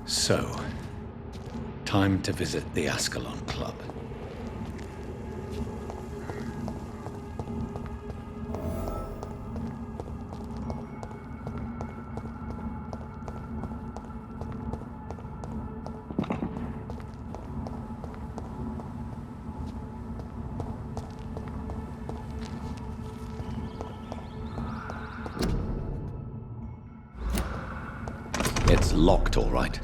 So, time to visit the Ascalon Club. It's locked, all right.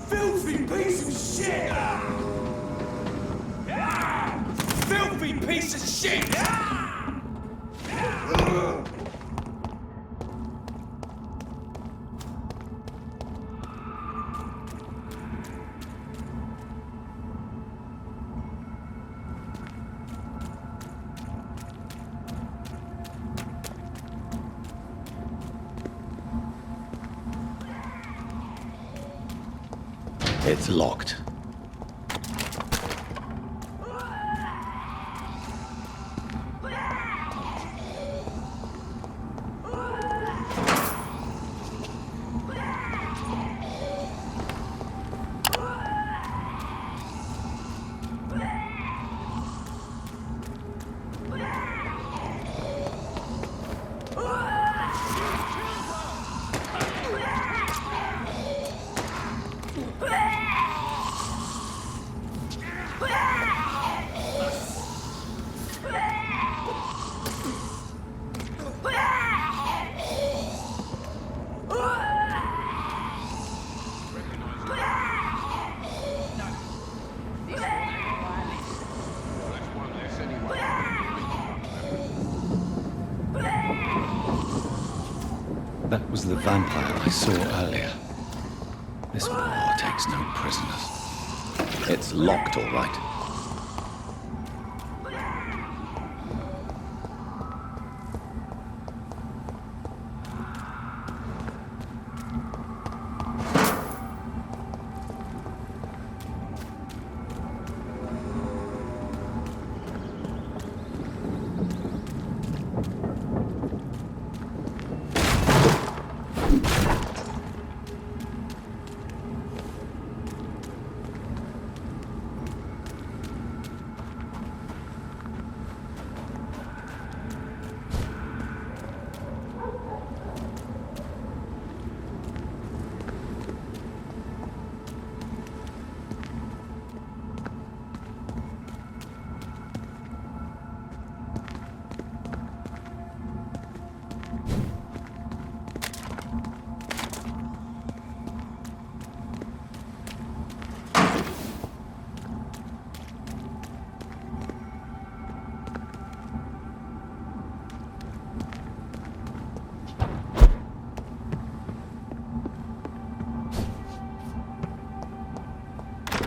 Filthy piece of shit! Filthy piece of shit! It's locked. That was the vampire I saw earlier. This bar takes no prisoners. It's locked, all right.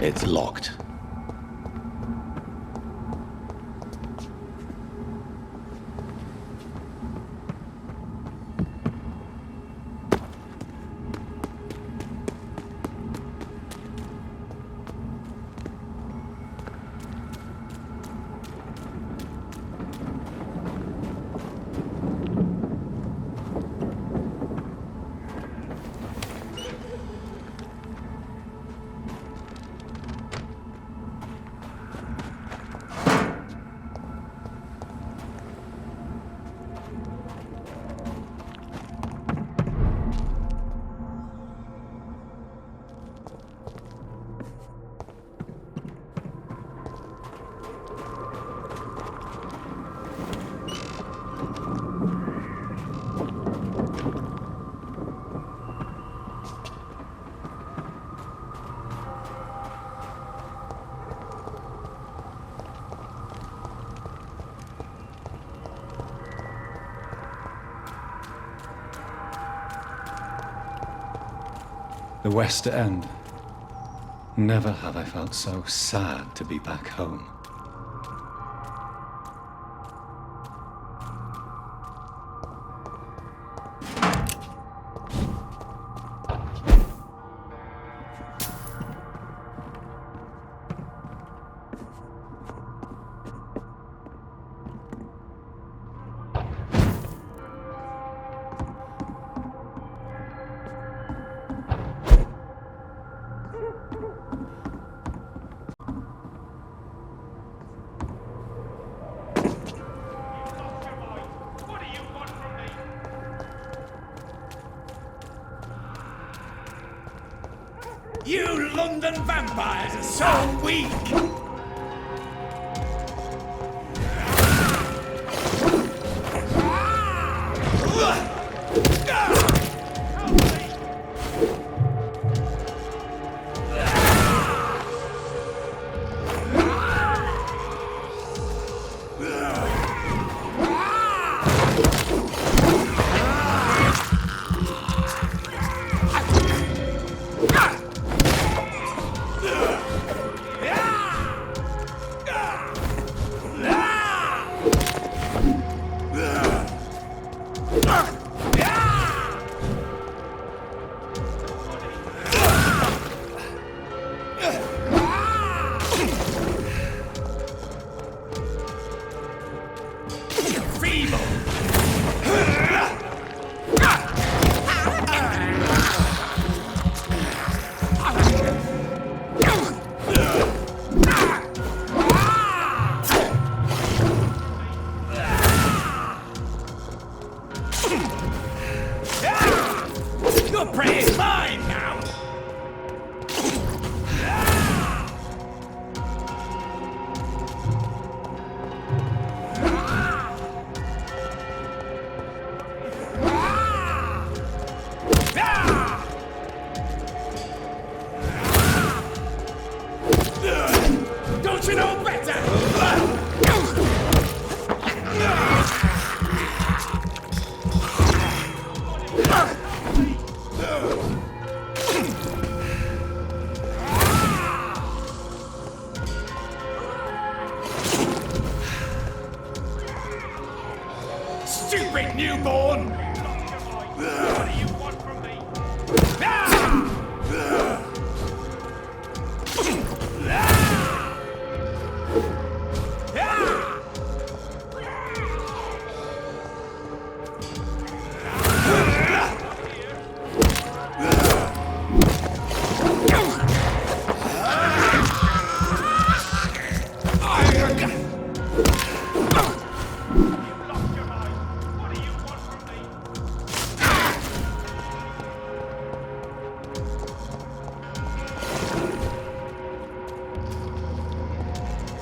It's locked. The West End. Never have I felt so sad to be back home. You London vampires are so weak! Your prey is mine now! Don't you know better? Stupid newborn! What do you want from me?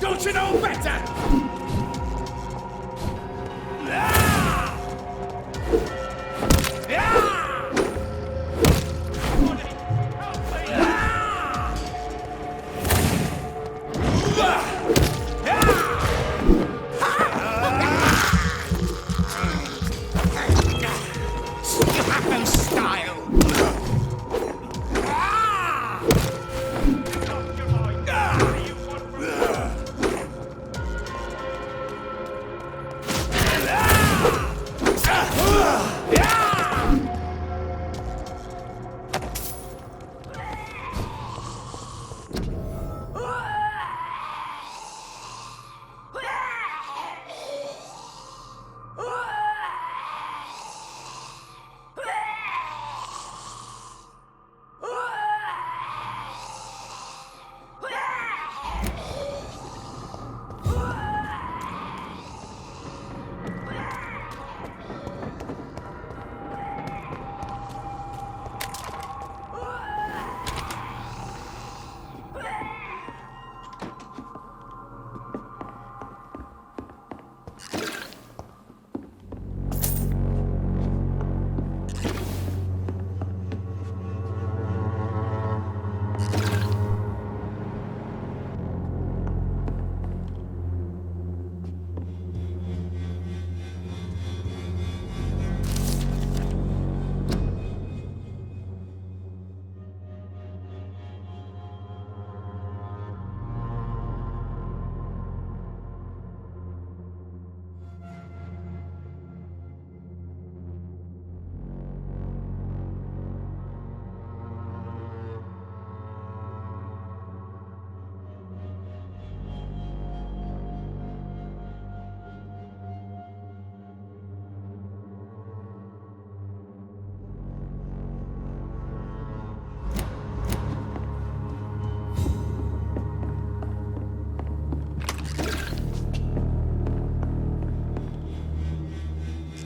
Don't you know better?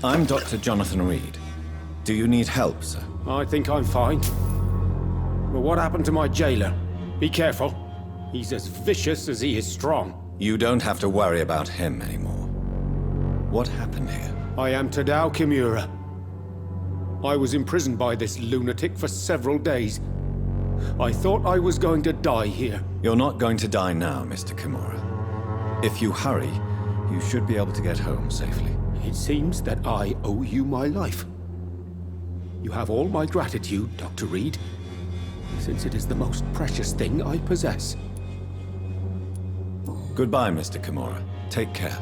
I'm Dr. Jonathan Reed. Do you need help, sir? I think I'm fine. But what happened to my jailer? Be careful. He's as vicious as he is strong. You don't have to worry about him anymore. What happened here? I am Tadao Kimura. I was imprisoned by this lunatic for several days. I thought I was going to die here. You're not going to die now, Mr. Kimura. If you hurry, you should be able to get home safely. It seems that I owe you my life. You have all my gratitude, Dr. Reed, since it is the most precious thing I possess. Goodbye, Mr. Kimura. Take care.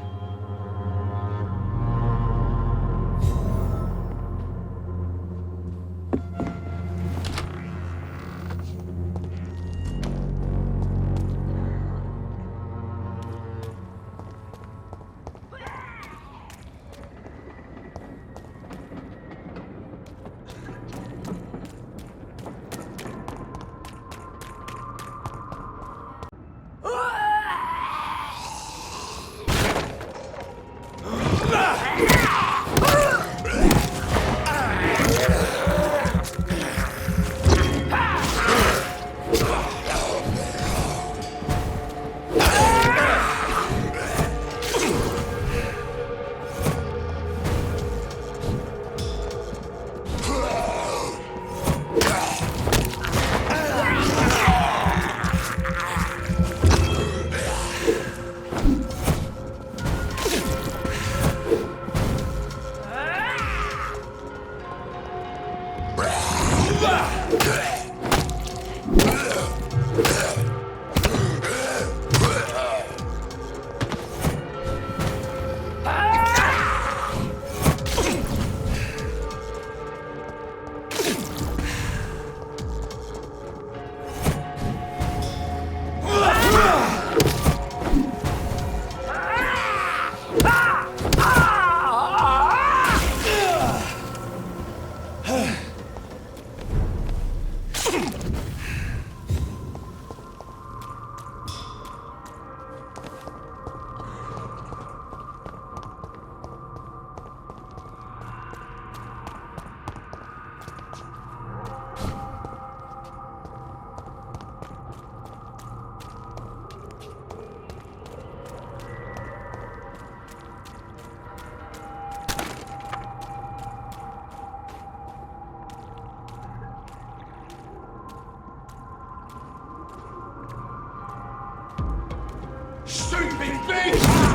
Stupid bitch!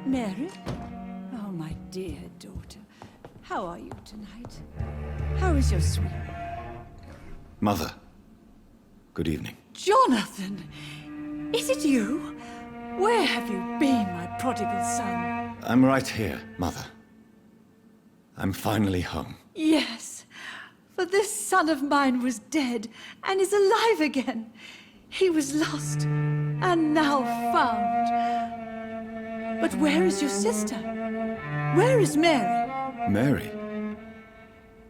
Mary? Oh, my dear daughter. How are you tonight? How is your sleep? Mother, good evening. Jonathan! Is it you? Where have you been, my prodigal son? I'm right here, Mother. I'm finally home. Yes, for this son of mine was dead and is alive again. He was lost and now found. But where is your sister? Where is Mary? Mary?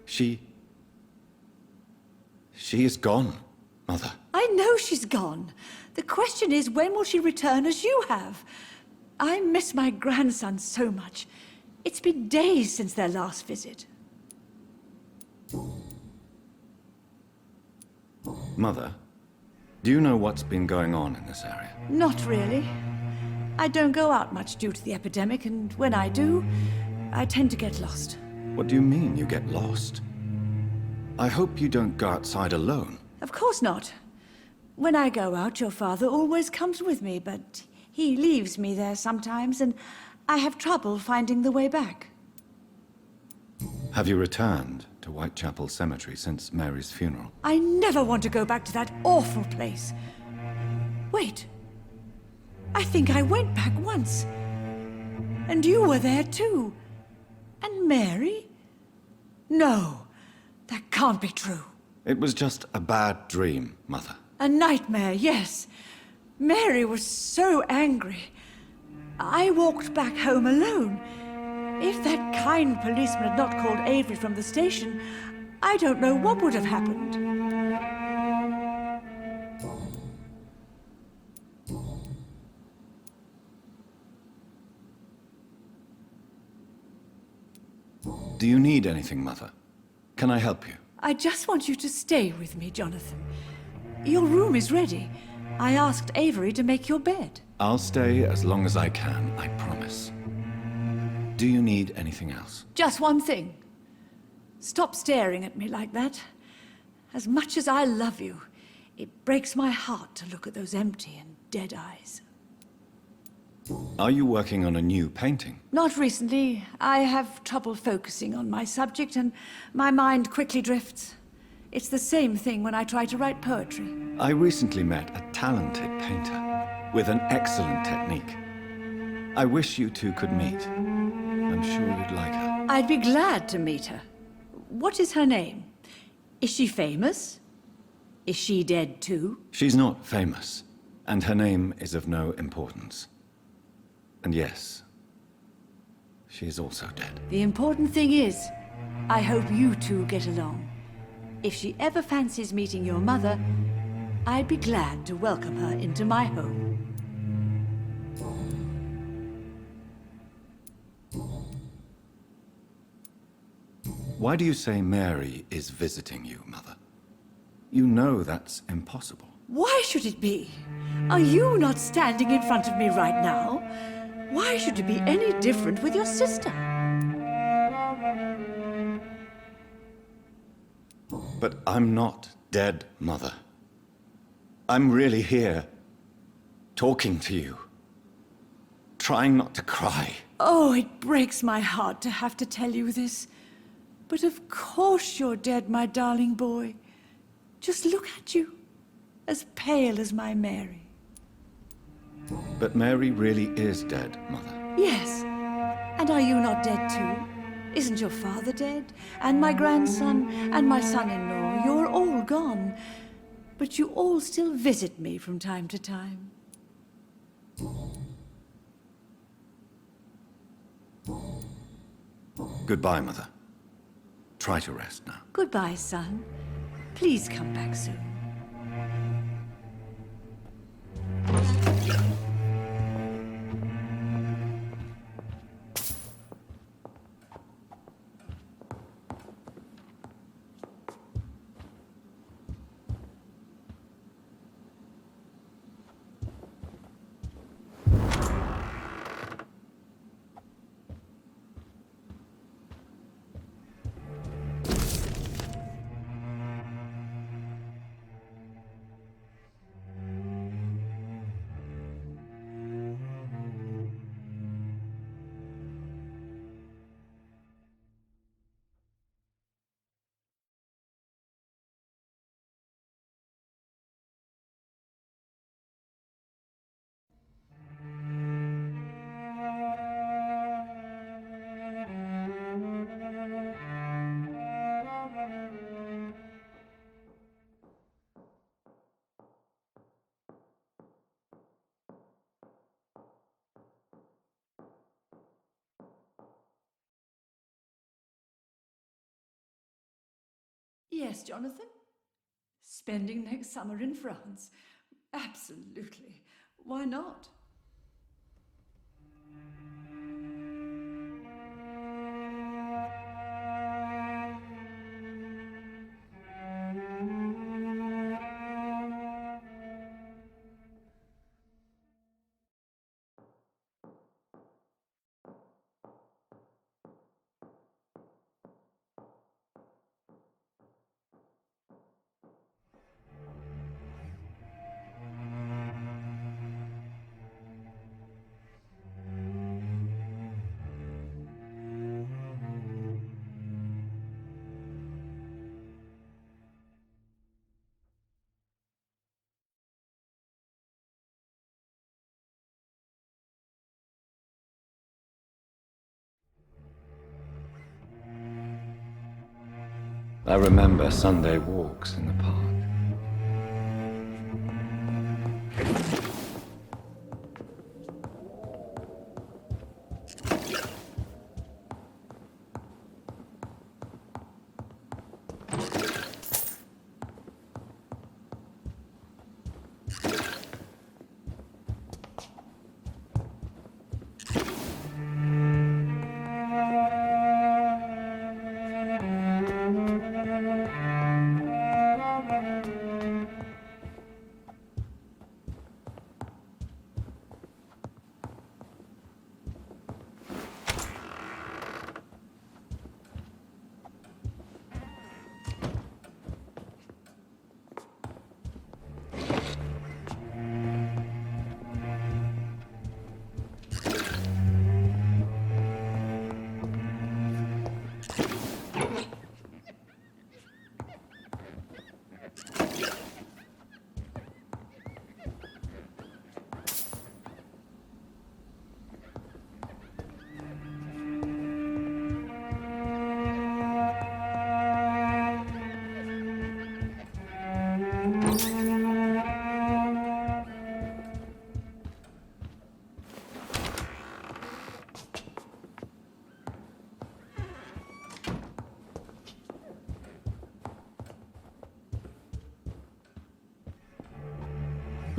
She is gone, Mother. I know she's gone. The question is, when will she return as you have? I miss my grandson so much. It's been days since their last visit. Mother, do you know what's been going on in this area? Not really. I don't go out much due to the epidemic, and when I do, I tend to get lost. What do you mean you get lost? I hope you don't go outside alone. Of course not. When I go out, your father always comes with me, but he leaves me there sometimes, and I have trouble finding the way back. Have you returned to Whitechapel Cemetery since Mary's funeral? I never want to go back to that awful place. Wait. I think I went back once. And you were there too. And Mary? No, that can't be true. It was just a bad dream, Mother. A nightmare, yes. Mary was so angry. I walked back home alone. If that kind policeman had not called Avery from the station, I don't know what would have happened. Do you need anything, Mother? Can I help you? I just want you to stay with me, Jonathan. Your room is ready. I asked Avery to make your bed. I'll stay as long as I can, I promise. Do you need anything else? Just one thing. Stop staring at me like that. As much as I love you, it breaks my heart to look at those empty and dead eyes. Are you working on a new painting? Not recently. I have trouble focusing on my subject, and my mind quickly drifts. It's the same thing when I try to write poetry. I recently met a talented painter with an excellent technique. I wish you two could meet. I'm sure you'd like her. I'd be glad to meet her. What is her name? Is she famous? Is she dead too? She's not famous, and her name is of no importance. And yes, she is also dead. The important thing is, I hope you two get along. If she ever fancies meeting your mother, I'd be glad to welcome her into my home. Why do you say Mary is visiting you, Mother? You know that's impossible. Why should it be? Are you not standing in front of me right now? Why should it be any different with your sister? But I'm not dead, Mother. I'm really here, talking to you, trying not to cry. Oh, it breaks my heart to have to tell you this. But of course you're dead, my darling boy. Just look at you, as pale as my Mary. But Mary really is dead, Mother. Yes. And are you not dead too? Isn't your father dead? And my grandson, and my son-in-law, you're all gone. But you all still visit me from time to time. Goodbye, Mother. Try to rest now. Goodbye, son. Please come back soon. yes, Jonathan. Spending next summer in France. Absolutely. Why not? I remember Sunday walks in the park.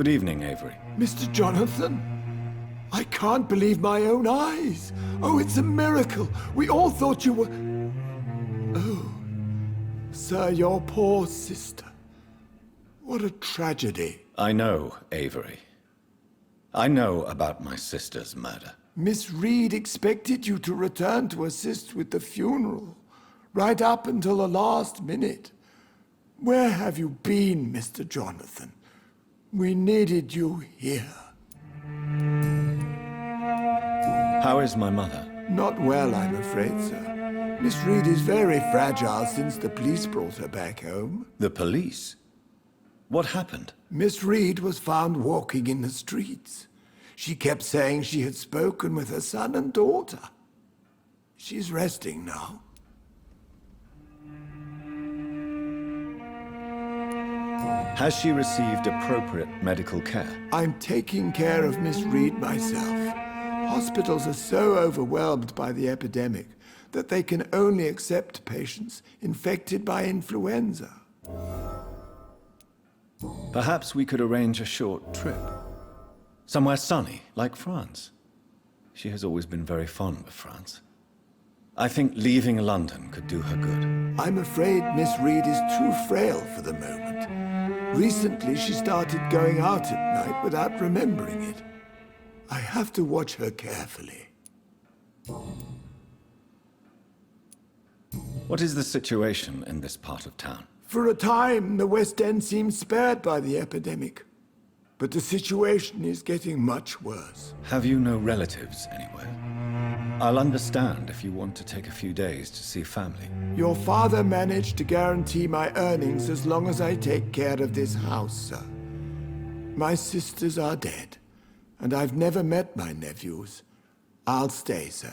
Good evening, Avery. Mr. Jonathan, I can't believe my own eyes. Oh, it's a miracle. We all thought you were... Oh, sir, your poor sister. What a tragedy. I know, Avery. I know about my sister's murder. Miss Reed expected you to return to assist with the funeral, right up until the last minute. Where have you been, Mr. Jonathan? We needed you here. How is my mother? Not well, I'm afraid, sir. Miss Reed is very fragile since the police brought her back home. The police? What happened? Miss Reed was found walking in the streets. She kept saying she had spoken with her son and daughter. She's resting now. Has she received appropriate medical care? I'm taking care of Miss Reed myself. Hospitals are so overwhelmed by the epidemic that they can only accept patients infected by influenza. Perhaps we could arrange a short trip. Somewhere sunny, like France. She has always been very fond of France. I think leaving London could do her good. I'm afraid Miss Reed is too frail for the moment. Recently, she started going out at night without remembering it. I have to watch her carefully. What is the situation in this part of town? For a time, the West End seemed spared by the epidemic. But the situation is getting much worse. Have you no relatives anywhere? I'll understand if you want to take a few days to see family. Your father managed to guarantee my earnings as long as I take care of this house, sir. My sisters are dead, and I've never met my nephews. I'll stay, sir.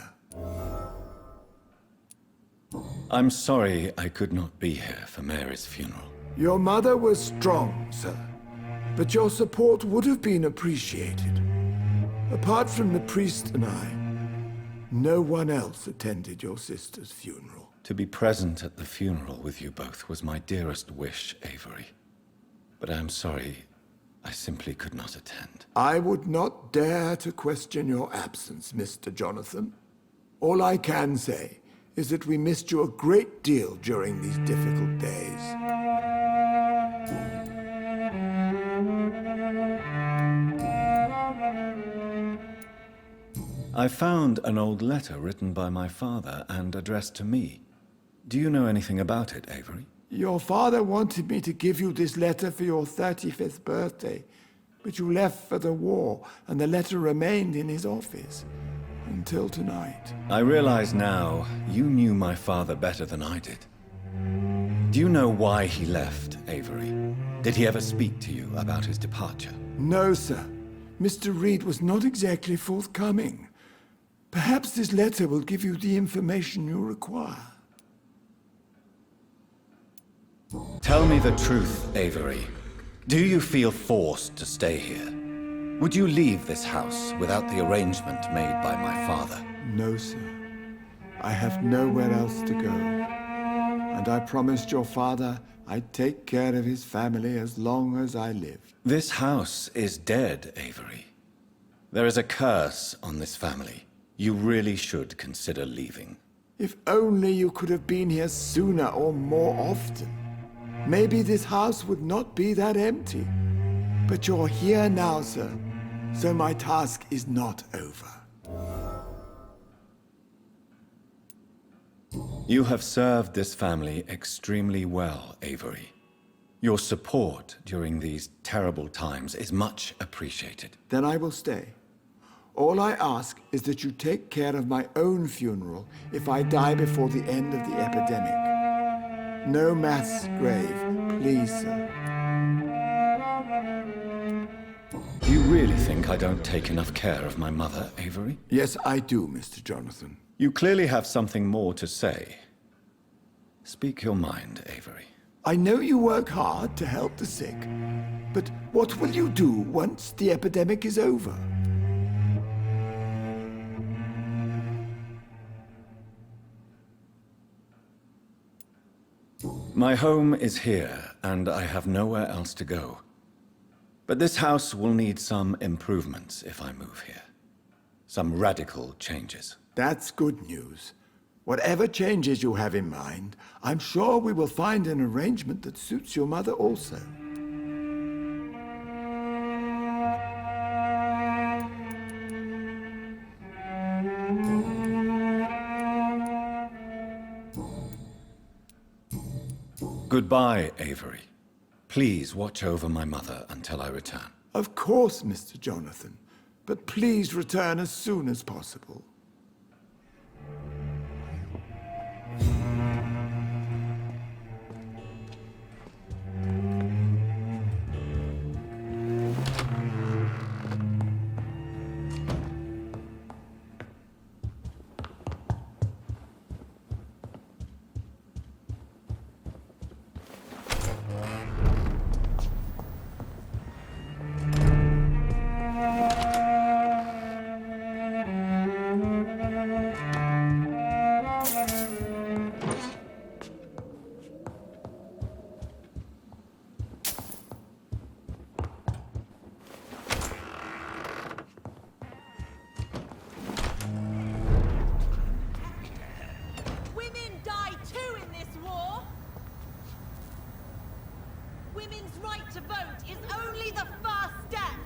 I'm sorry I could not be here for Mary's funeral. Your mother was strong, sir, but your support would have been appreciated. Apart from the priest and I, no one else attended your sister's funeral. To be present at the funeral with you both was my dearest wish, Avery. But I am sorry, I simply could not attend. I would not dare to question your absence, Mr. Jonathan. All I can say is that we missed you a great deal during these difficult days. I found an old letter written by my father and addressed to me. Do you know anything about it, Avery? Your father wanted me to give you this letter for your 35th birthday, but you left for the war, and the letter remained in his office until tonight. I realize now you knew my father better than I did. Do you know why he left, Avery? Did he ever speak to you about his departure? No, sir. Mr. Reed was not exactly forthcoming. Perhaps this letter will give you the information you require. Tell me the truth, Avery. Do you feel forced to stay here? Would you leave this house without the arrangement made by my father? No, sir. I have nowhere else to go. And I promised your father I'd take care of his family as long as I lived. This house is dead, Avery. There is a curse on this family. You really should consider leaving. If only you could have been here sooner or more often. Maybe this house would not be that empty. But you're here now, sir. So my task is not over. You have served this family extremely well, Avery. Your support during these terrible times is much appreciated. Then I will stay. All I ask is that you take care of my own funeral if I die before the end of the epidemic. No mass grave, please, sir. Do you really think I don't take enough care of my mother, Avery? Yes, I do, Mr. Jonathan. You clearly have something more to say. Speak your mind, Avery. I know you work hard to help the sick, but what will you do once the epidemic is over? My home is here, and I have nowhere else to go. But this house will need some improvements if I move here. Some radical changes. That's good news. Whatever changes you have in mind, I'm sure we will find an arrangement that suits your mother also. Goodbye, Avery. Please watch over my mother until I return. Of course, Mr. Jonathan, but please return as soon as possible. Women's right to vote is only the first step.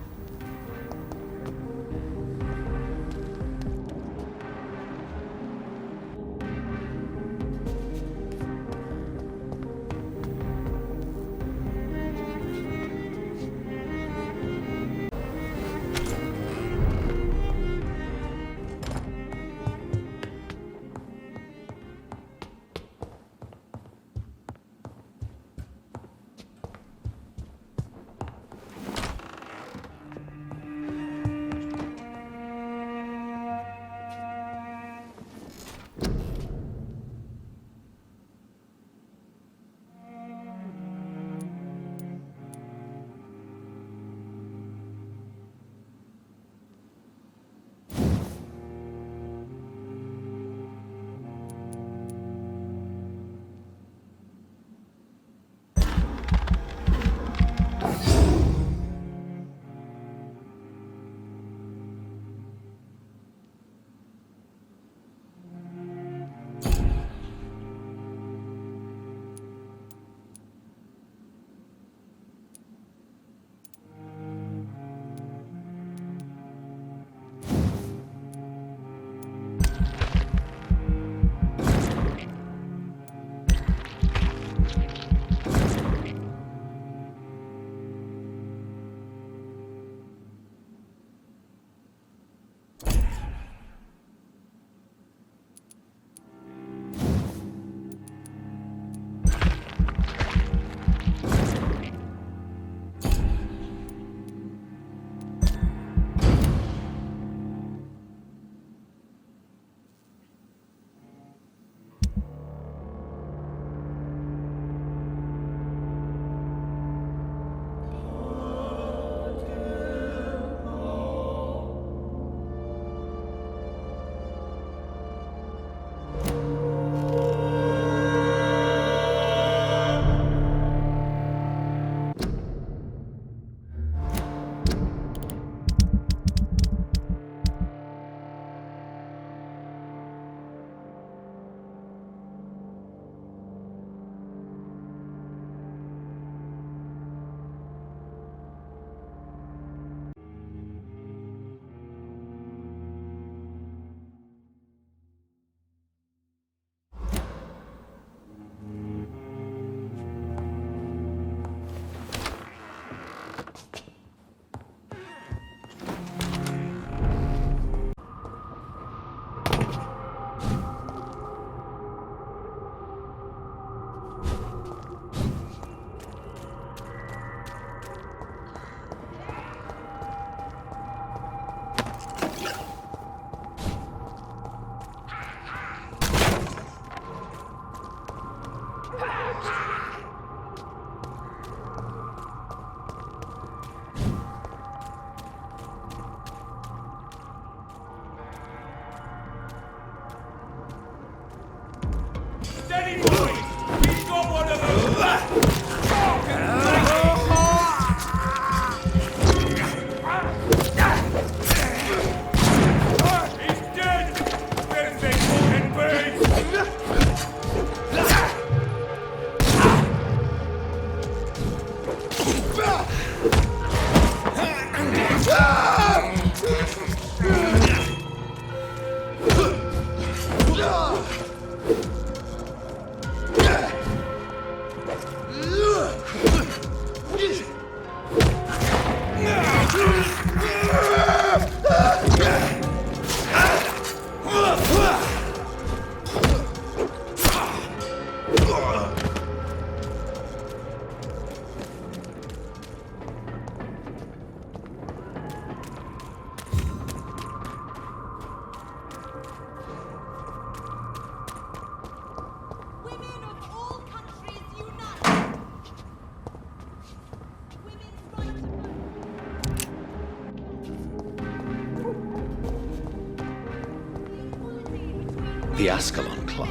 The Ascalon Club.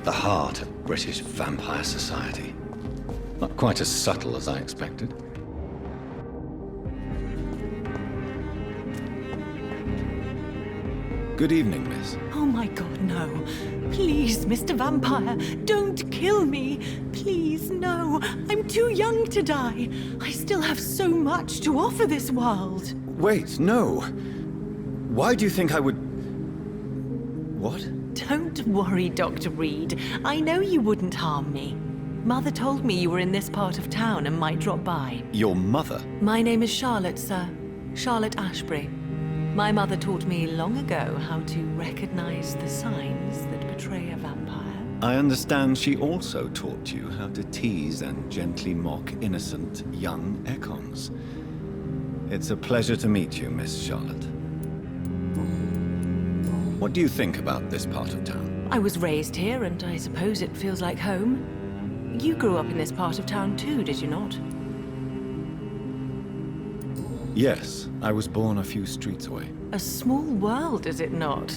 The heart of British vampire society. Not quite as subtle as I expected. Good evening, miss. Oh my god, no. Please, Mr. Vampire, don't kill me. Please, no. I'm too young to die. I still have so much to offer this world. Wait, no. Why do you think I would... What? Don't worry, Dr. Reed. I know you wouldn't harm me. Mother told me you were in this part of town and might drop by. Your mother? My name is Charlotte, sir. Charlotte Ashbury. My mother taught me long ago how to recognize the signs that betray a vampire. I understand she also taught you how to tease and gently mock innocent young Econs. It's a pleasure to meet you, Miss Charlotte. What do you think about this part of town? I was raised here, and I suppose it feels like home. You grew up in this part of town too, did you not? Yes, I was born a few streets away. A small world, is it not?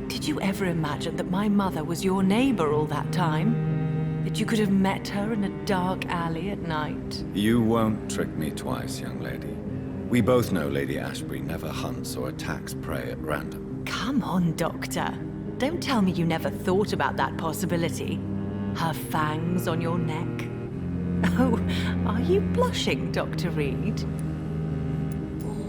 Did you ever imagine that my mother was your neighbor all that time? That you could have met her in a dark alley at night? You won't trick me twice, young lady. We both know Lady Ashbury never hunts or attacks prey at random. Come on, Doctor. Don't tell me you never thought about that possibility. Her fangs on your neck. Oh, are you blushing, Dr. Reed?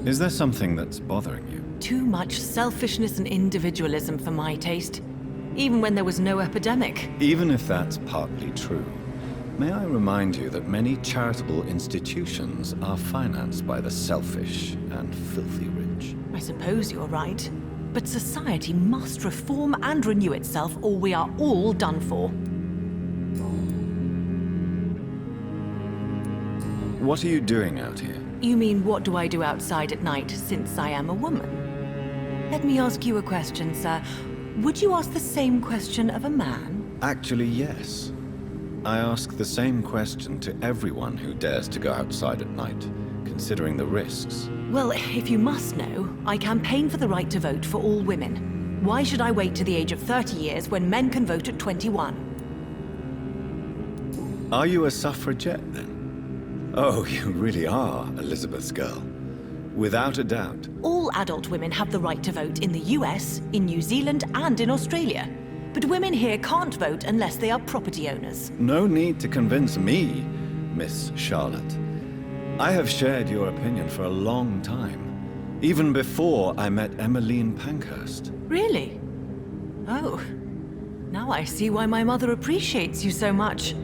Is there something that's bothering you? Too much selfishness and individualism for my taste. Even when there was no epidemic. Even if that's partly true, may I remind you that many charitable institutions are financed by the selfish and filthy rich. I suppose you're right. But society must reform and renew itself, or we are all done for. What are you doing out here? You mean, what do I do outside at night, since I am a woman? Let me ask you a question, sir. Would you ask the same question of a man? Actually, yes. I ask the same question to everyone who dares to go outside at night, considering the risks. Well, if you must know, I campaign for the right to vote for all women. Why should I wait to the age of 30 years when men can vote at 21? Are you a suffragette, then? Oh, you really are Elizabeth's girl. Without a doubt. All adult women have the right to vote in the US, in New Zealand, and in Australia. But women here can't vote unless they are property owners. No need to convince me, Miss Charlotte. I have shared your opinion for a long time. Even before I met Emmeline Pankhurst. Really? Oh. Now I see why my mother appreciates you so much.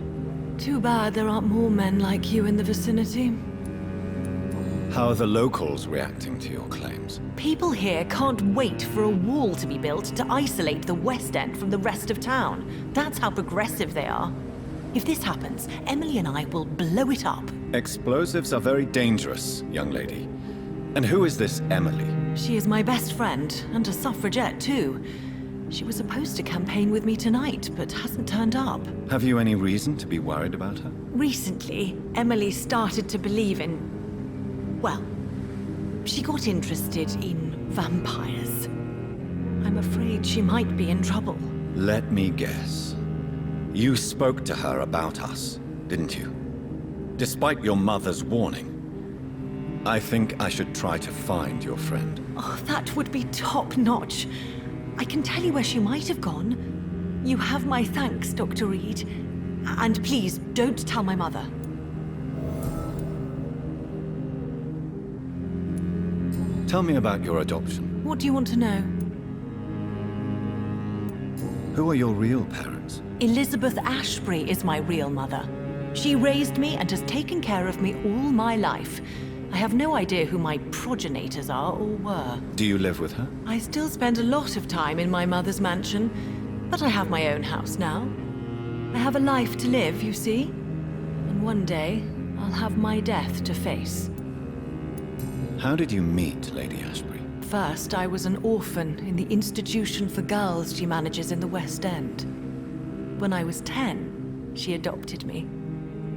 Too bad there aren't more men like you in the vicinity. How are the locals reacting to your claims? People here can't wait for a wall to be built to isolate the West End from the rest of town. That's how progressive they are. If this happens, Emily and I will blow it up. Explosives are very dangerous, young lady. And who is this Emily? She is my best friend, and a suffragette too. She was supposed to campaign with me tonight, but hasn't turned up. Have you any reason to be worried about her? Recently, Emily started to believe in... well, she got interested in vampires. I'm afraid she might be in trouble. Let me guess. You spoke to her about us, didn't you? Despite your mother's warning. I think I should try to find your friend. Oh, that would be top-notch. I can tell you where she might have gone. You have my thanks, Dr. Reed. And please, don't tell my mother. Tell me about your adoption. What do you want to know? Who are your real parents? Elizabeth Ashbury is my real mother. She raised me and has taken care of me all my life. I have no idea who my progenitors are or were. Do you live with her? I still spend a lot of time in my mother's mansion, but I have my own house now. I have a life to live, you see. And one day, I'll have my death to face. How did you meet Lady Ashbury? First, I was an orphan in the institution for girls she manages in the West End. When I was 10, she adopted me,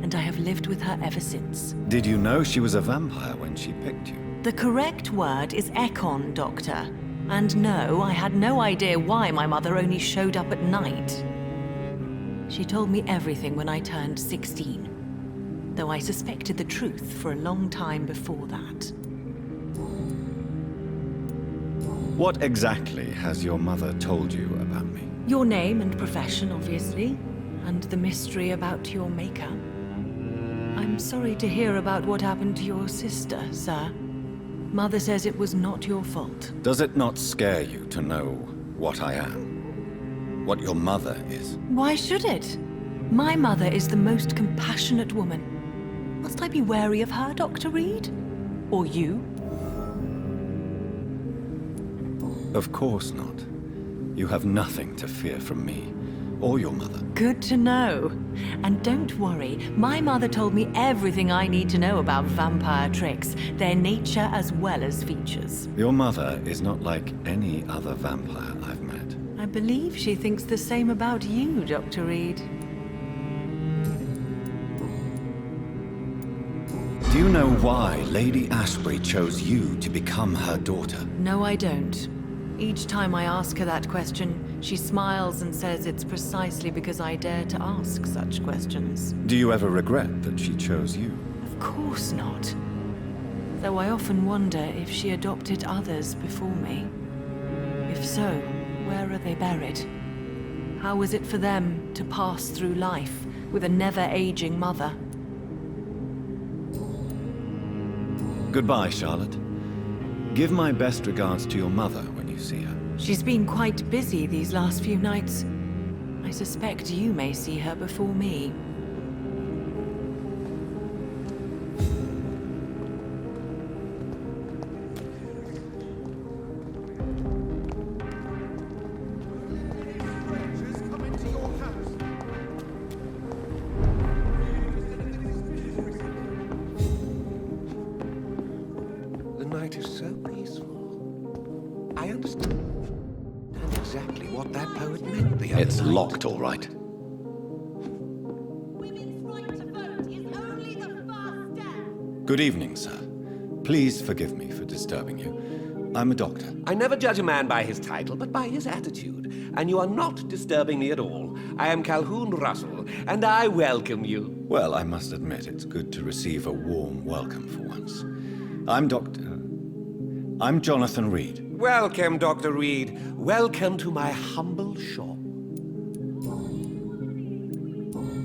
and I have lived with her ever since. Did you know she was a vampire when she picked you? The correct word is Econ, Doctor. And no, I had no idea why my mother only showed up at night. She told me everything when I turned 16, though I suspected the truth for a long time before that. What exactly has your mother told you about me? Your name and profession, obviously, and the mystery about your maker. I'm sorry to hear about what happened to your sister, sir. Mother says it was not your fault. Does it not scare you to know what I am? What your mother is? Why should it? My mother is the most compassionate woman. Must I be wary of her, Dr. Reed? Or you? Of course not. You have nothing to fear from me, or your mother. Good to know. And don't worry, my mother told me everything I need to know about vampire tricks, their nature as well as features. Your mother is not like any other vampire I've met. I believe she thinks the same about you, Dr. Reed. Do you know why Lady Ashbury chose you to become her daughter? No, I don't. Each time I ask her that question, she smiles and says it's precisely because I dare to ask such questions. Do you ever regret that she chose you? Of course not. Though I often wonder if she adopted others before me. If so, where are they buried? How is it for them to pass through life with a never-aging mother? Goodbye, Charlotte. Give my best regards to your mother when you see her. She's been quite busy these last few nights. I suspect you may see her before me. The night is so peaceful. I understand exactly what that poet meant the other It's night. locked, all right. Women's right to vote is only the first step. Good evening, sir. Please forgive me for disturbing you. I'm a doctor. I never judge a man by his title, but by his attitude. And you are not disturbing me at all. I am Calhoun Russell, and I welcome you. Well, I must admit it's good to receive a warm welcome for once. I'm Jonathan Reed. Welcome, Dr. Reed. Welcome to my humble shop.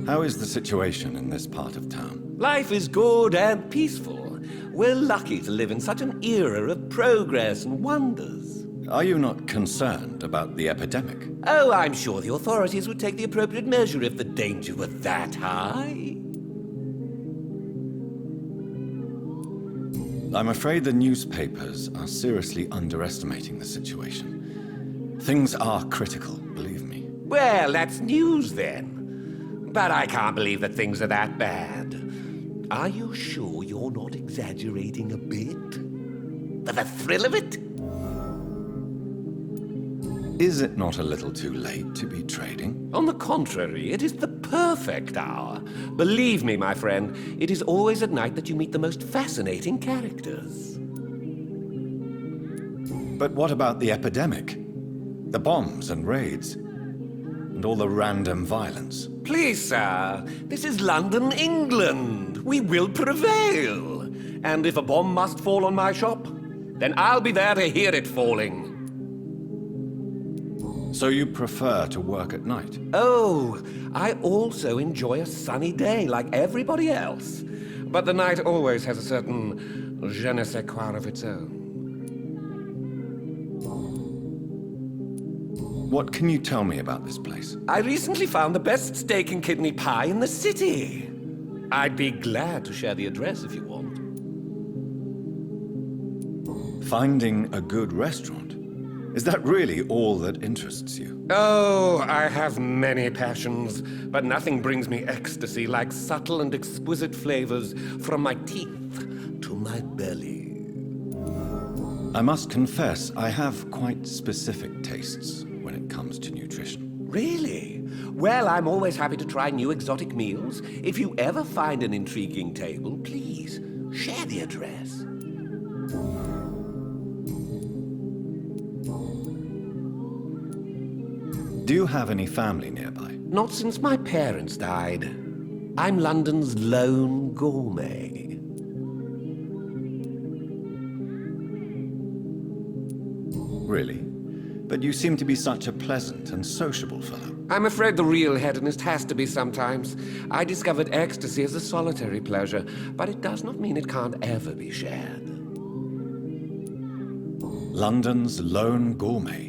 How is the situation in this part of town? Life is good and peaceful. We're lucky to live in such an era of progress and wonders. Are you not concerned about the epidemic? Oh, I'm sure the authorities would take the appropriate measure if the danger were that high. I'm afraid the newspapers are seriously underestimating the situation. Things are critical, believe me. Well, that's news then. But I can't believe that things are that bad. Are you sure you're not exaggerating a bit? For the thrill of it? Is it not a little too late to be trading? On the contrary, it is the perfect hour. Believe me, my friend, it is always at night that you meet the most fascinating characters. But what about the epidemic? The bombs and raids? And all the random violence? Please, sir, this is London, England. We will prevail. And if a bomb must fall on my shop, then I'll be there to hear it falling. So you prefer to work at night? Oh, I also enjoy a sunny day like everybody else. But the night always has a certain je ne sais quoi of its own. What can you tell me about this place? I recently found the best steak and kidney pie in the city. I'd be glad to share the address if you want. Finding a good restaurant? Is that really all that interests you? Oh, I have many passions, but nothing brings me ecstasy like subtle and exquisite flavors from my teeth to my belly. I must confess, I have quite specific tastes when it comes to nutrition. Really? Well, I'm always happy to try new exotic meals. If you ever find an intriguing table, please share the address. Do you have any family nearby? Not since my parents died. I'm London's lone gourmet. Really? But you seem to be such a pleasant and sociable fellow. I'm afraid the real hedonist has to be sometimes. I discovered ecstasy as a solitary pleasure, but it does not mean it can't ever be shared. London's lone gourmet.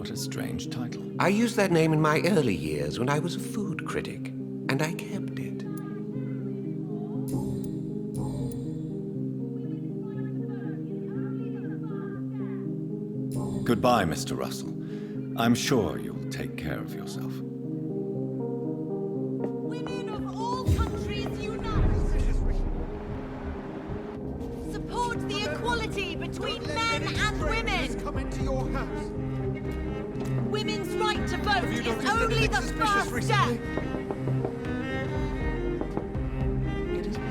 What a strange title. I used that name in my early years when I was a food critic, and I kept it. Goodbye, Mr. Russell. I'm sure you'll take care of yourself. Women of all countries unite! Support the equality between men and women! Come into your house. Women's right to vote is only the first step!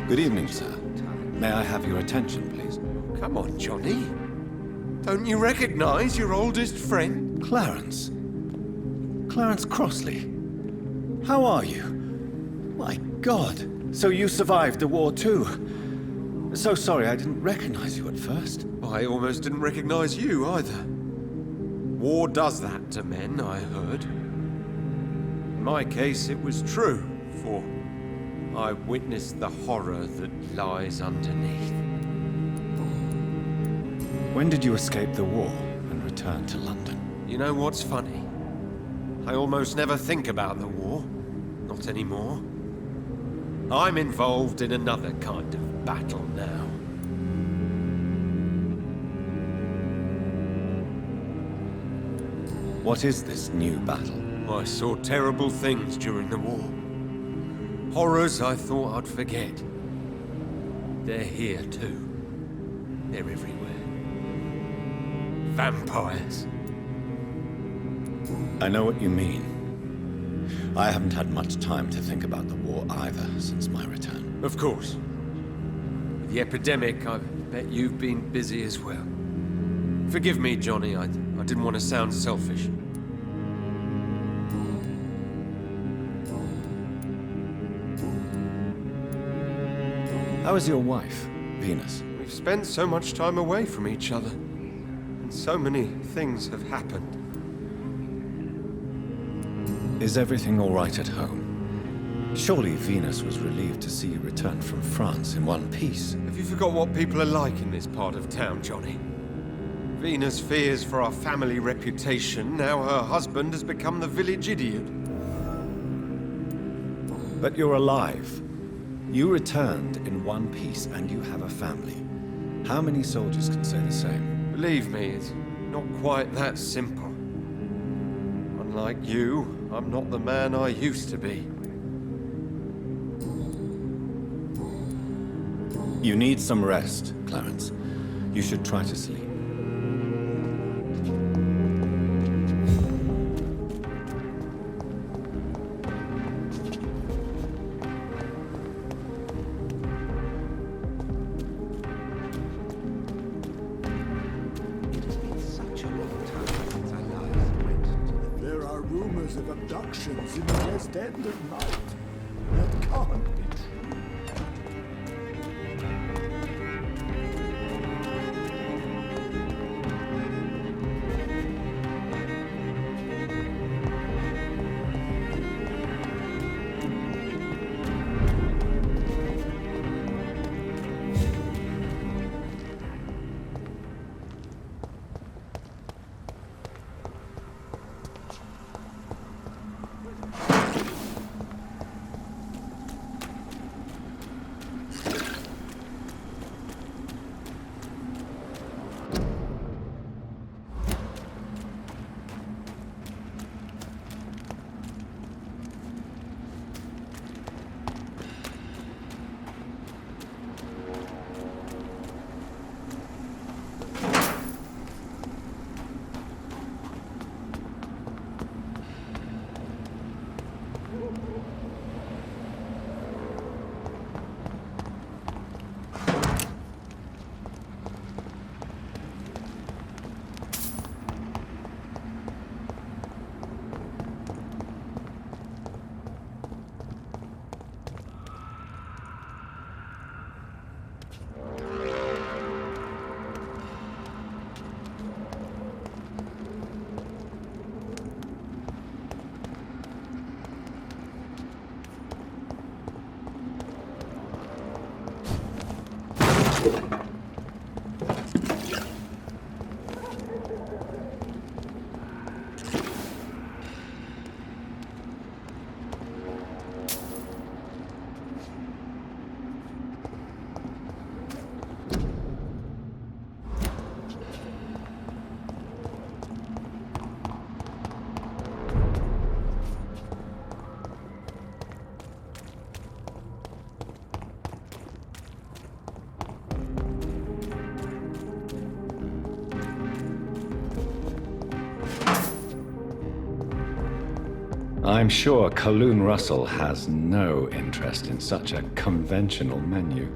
Good evening, sir. May I have your attention, please? Come on, Johnny. Don't you recognize your oldest friend? Clarence. Clarence Crossley. How are you? My God. So you survived the war too. So sorry I didn't recognize you at first. I almost didn't recognize you either. War does that to men, I heard. In my case, it was true, for I witnessed the horror that lies underneath. When did you escape the war and return to London? You know what's funny? I almost never think about the war. Not anymore. I'm involved in another kind of battle now. What is this new battle? I saw terrible things during the war. Horrors I thought I'd forget. They're here too. They're everywhere. Vampires. I know what you mean. I haven't had much time to think about the war either since my return. Of course. With the epidemic, I bet you've been busy as well. Forgive me, Johnny, I didn't want to sound selfish. How is your wife, Venus? We've spent so much time away from each other. And so many things have happened. Is everything all right at home? Surely Venus was relieved to see you return from France in one piece. Have you forgot what people are like in this part of town, Johnny? Venus fears for our family reputation. Now her husband has become the village idiot. But you're alive. You returned in one piece and you have a family. How many soldiers can say the same? Believe me, it's not quite that simple. Unlike you, I'm not the man I used to be. You need some rest, Clarence. You should try to sleep. There are rumors of abductions in the West End at night. That can't be true. I'm sure Kaloon Russell has no interest in such a conventional menu.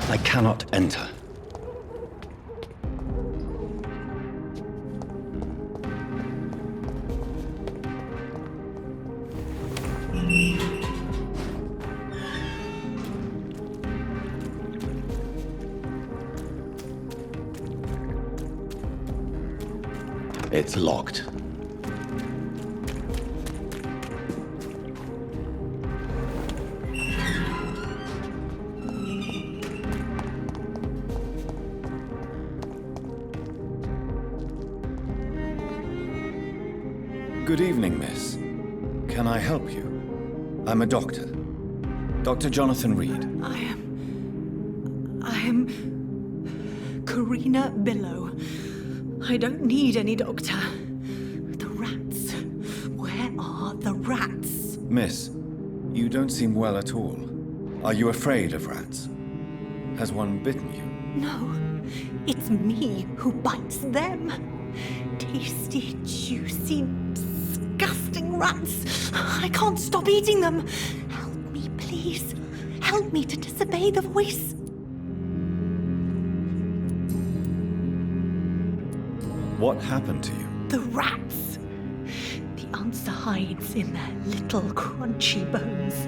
I cannot enter. It's locked. Good evening, miss. Can I help you? I'm a doctor. Dr. Jonathan Reed. I am Karina Billow. I don't need any doctor. The rats. Where are the rats? Miss, you don't seem well at all. Are you afraid of rats? Has one bitten you? No, it's me who bites them. Tasty, juicy, disgusting rats. I can't stop eating them. Help me, please. Help me to disobey the voice. What happened to you? The rats. The answer hides in their little crunchy bones.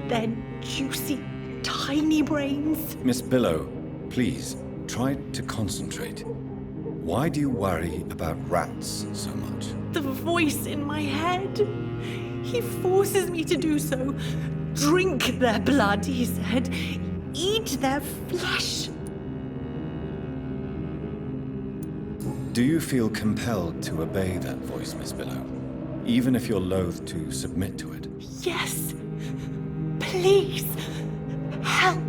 Their juicy, tiny brains. Miss Billow, please, try to concentrate. Why do you worry about rats so much? The voice in my head. He forces me to do so. Drink their blood, he said. Eat their flesh. Do you feel compelled to obey that voice, Miss Billow? Even if you're loath to submit to it? Yes. Please. Help.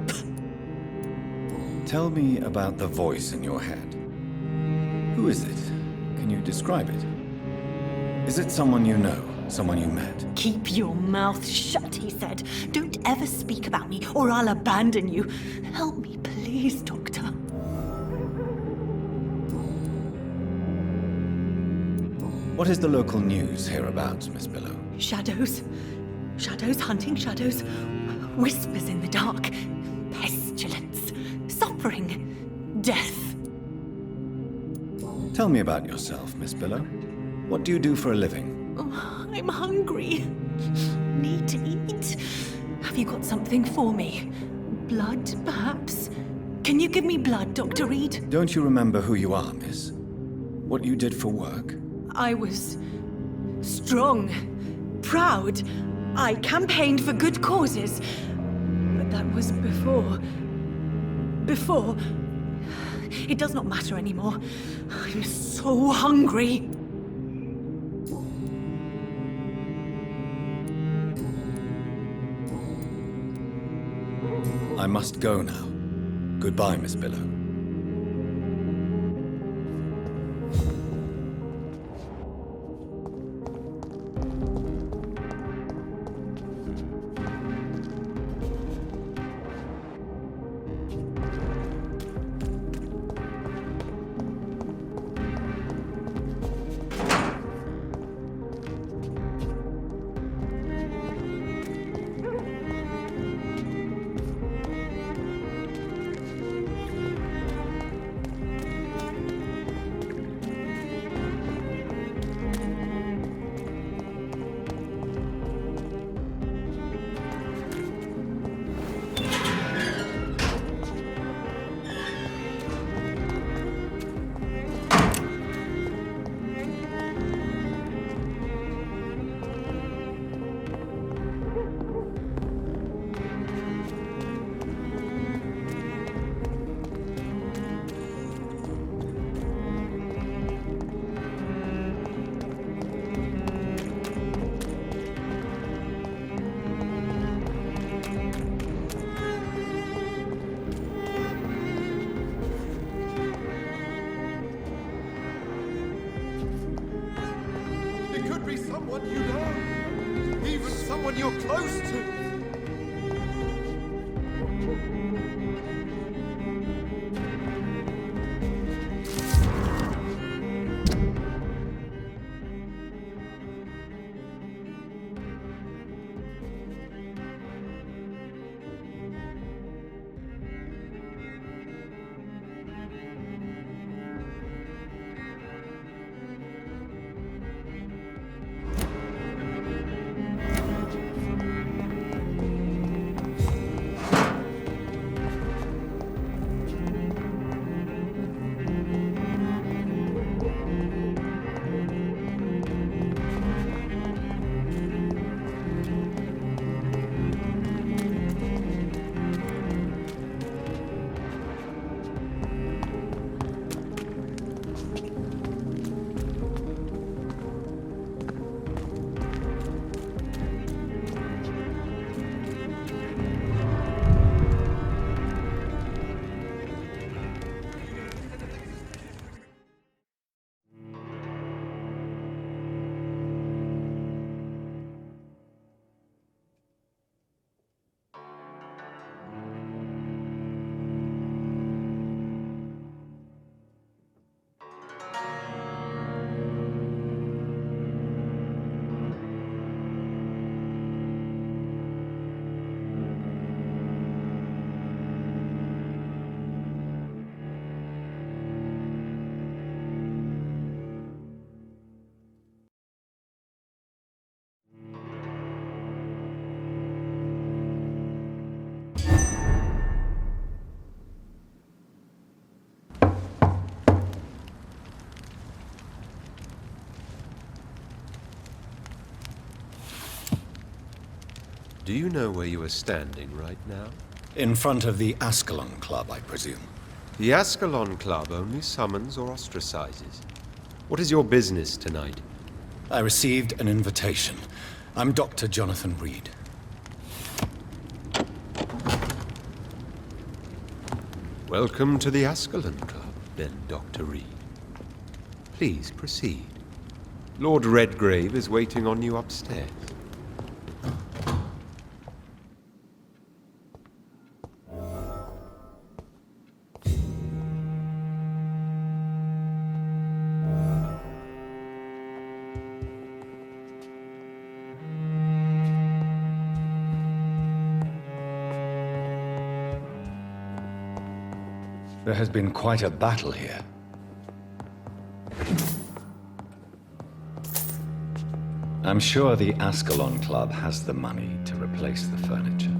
Tell me about the voice in your head. Who is it? Can you describe it? Is it someone you know? Someone you met? Keep your mouth shut, he said. Don't ever speak about me, or I'll abandon you. Help me, please, Doctor. What is the local news hereabouts, Miss Billow? Shadows. Shadows hunting shadows. Whispers in the dark. Pestilence. Suffering. Death. Tell me about yourself, Miss Billow. What do you do for a living? Oh, I'm hungry. Need to eat. Have you got something for me? Blood, perhaps? Can you give me blood, Dr. Reed? Don't you remember who you are, miss? What you did for work? I was strong, proud. I campaigned for good causes. But that was before. Before. It does not matter anymore. I'm so hungry. I must go now. Goodbye, Miss Billow. Someone you know, even someone you're close to. Do you know where you are standing right now? In front of the Ascalon Club, I presume. The Ascalon Club only summons or ostracizes. What is your business tonight? I received an invitation. I'm Dr. Jonathan Reed. Welcome to the Ascalon Club, then, Dr. Reed. Please proceed. Lord Redgrave is waiting on you upstairs. There has been quite a battle here. I'm sure the Ascalon Club has the money to replace the furniture.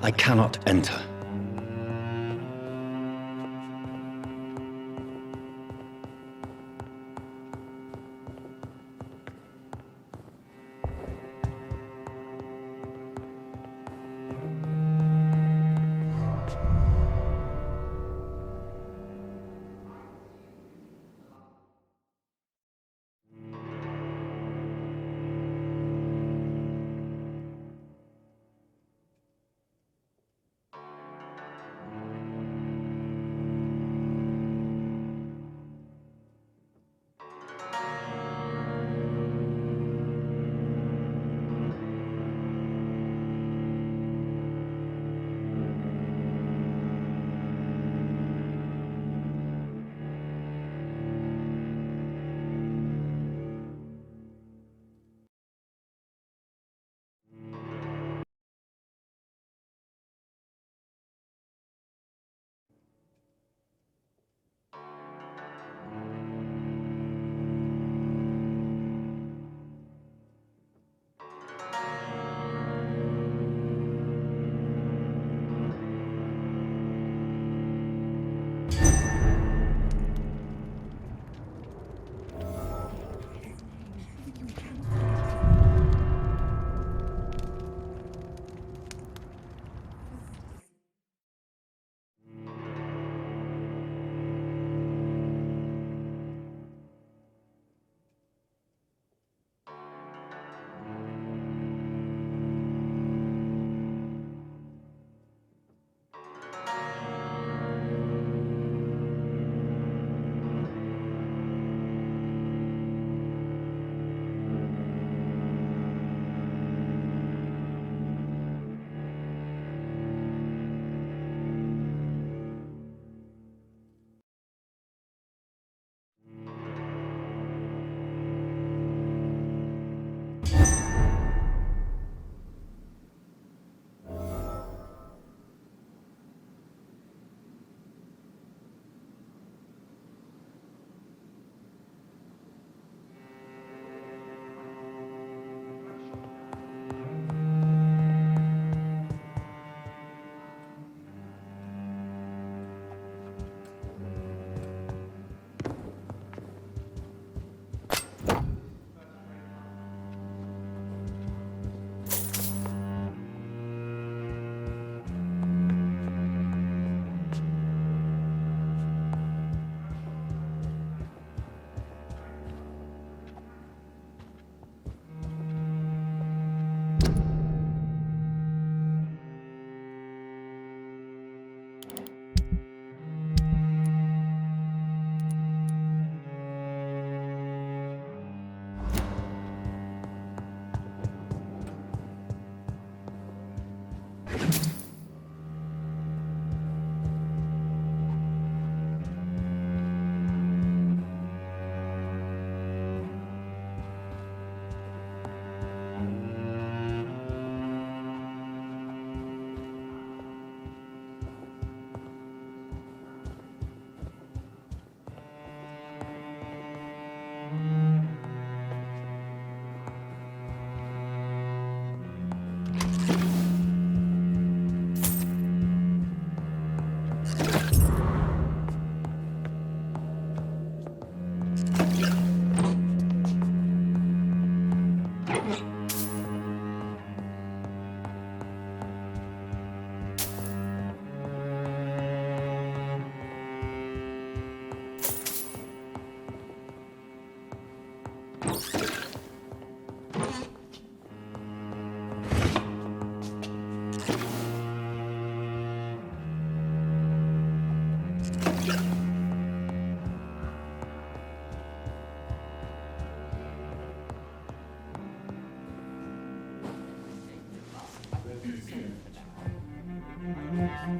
I cannot enter.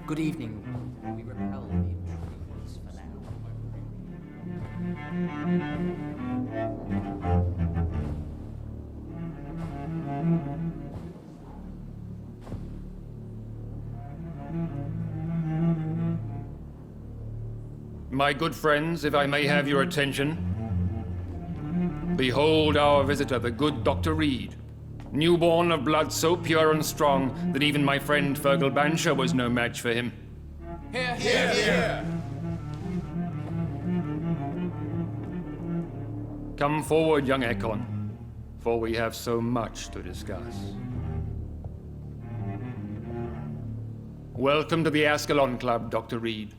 Good evening. We repel the intruders for now. My good friends, if I may have your attention. Behold our visitor, the good Dr. Reed. Newborn of blood so pure and strong that even my friend Fergal Bansher was no match for him. Here, here, here! Come forward, young Ekon, for we have so much to discuss. Welcome to the Ascalon Club, Dr. Reed.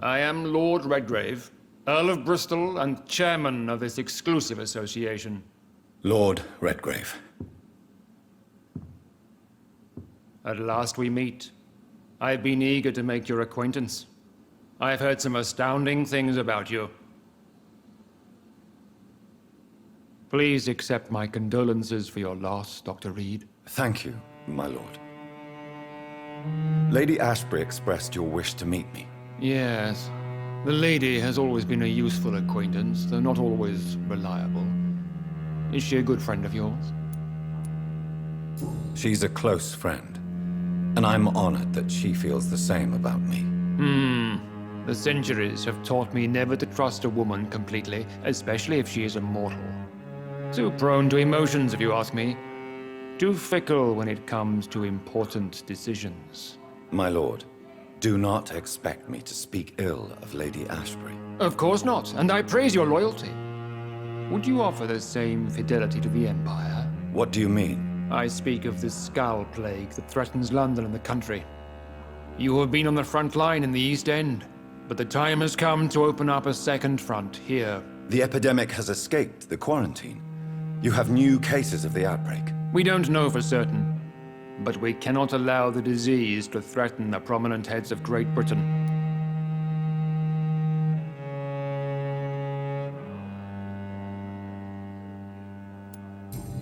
I am Lord Redgrave, Earl of Bristol and chairman of this exclusive association. Lord Redgrave. At last we meet. I've been eager to make your acquaintance. I've heard some astounding things about you. Please accept my condolences for your loss, Dr. Reed. Thank you, my lord. Lady Ashbury expressed your wish to meet me. Yes. The lady has always been a useful acquaintance, though not always reliable. Is she a good friend of yours? She's a close friend, and I'm honored that she feels the same about me. The centuries have taught me never to trust a woman completely, especially if she is a mortal. Too prone to emotions, if you ask me. Too fickle when it comes to important decisions. My lord, do not expect me to speak ill of Lady Ashbury. Of course not, and I praise your loyalty. Would you offer the same fidelity to the Empire? What do you mean? I speak of the Skull Plague that threatens London and the country. You have been on the front line in the East End, but the time has come to open up a second front here. The epidemic has escaped the quarantine. You have new cases of the outbreak. We don't know for certain, but we cannot allow the disease to threaten the prominent heads of Great Britain.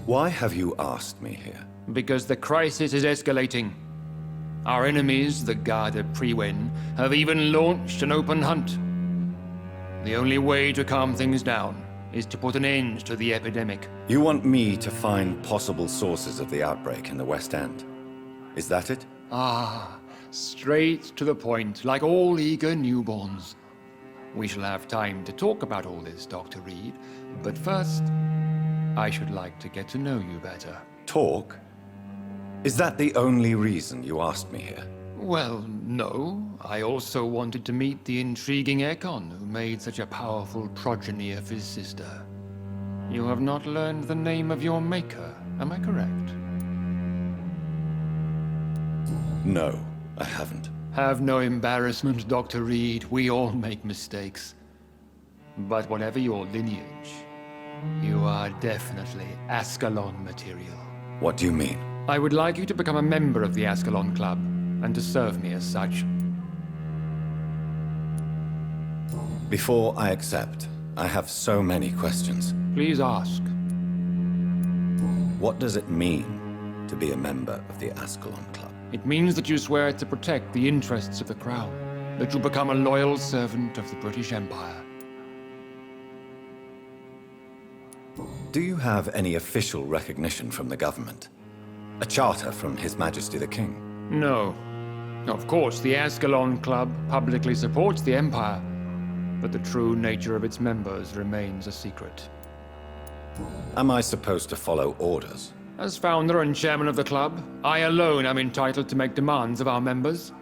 Why have you asked me here? Because the crisis is escalating. Our enemies, the Garda Priwen, have even launched an open hunt. The only way to calm things down is to put an end to the epidemic. You want me to find possible sources of the outbreak in the West End? Is that it? Ah, straight to the point, like all eager newborns. We shall have time to talk about all this, Dr. Reed, but first, I should like to get to know you better. Talk? Is that the only reason you asked me here? Well, no. I also wanted to meet the intriguing Ekon, who made such a powerful progeny of his sister. You have not learned the name of your maker, am I correct? No, I haven't. Have no embarrassment, Dr. Reed. We all make mistakes. But whatever your lineage, you are definitely Ascalon material. What do you mean? I would like you to become a member of the Ascalon Club, and to serve me as such. Before I accept, I have so many questions. Please ask. What does it mean to be a member of the Ascalon Club? It means that you swear to protect the interests of the Crown, that you become a loyal servant of the British Empire. Do you have any official recognition from the government? A charter from His Majesty the King? No. Of course, the Ascalon Club publicly supports the Empire, but the true nature of its members remains a secret. Am I supposed to follow orders? As founder and chairman of the club, I alone am entitled to make demands of our members,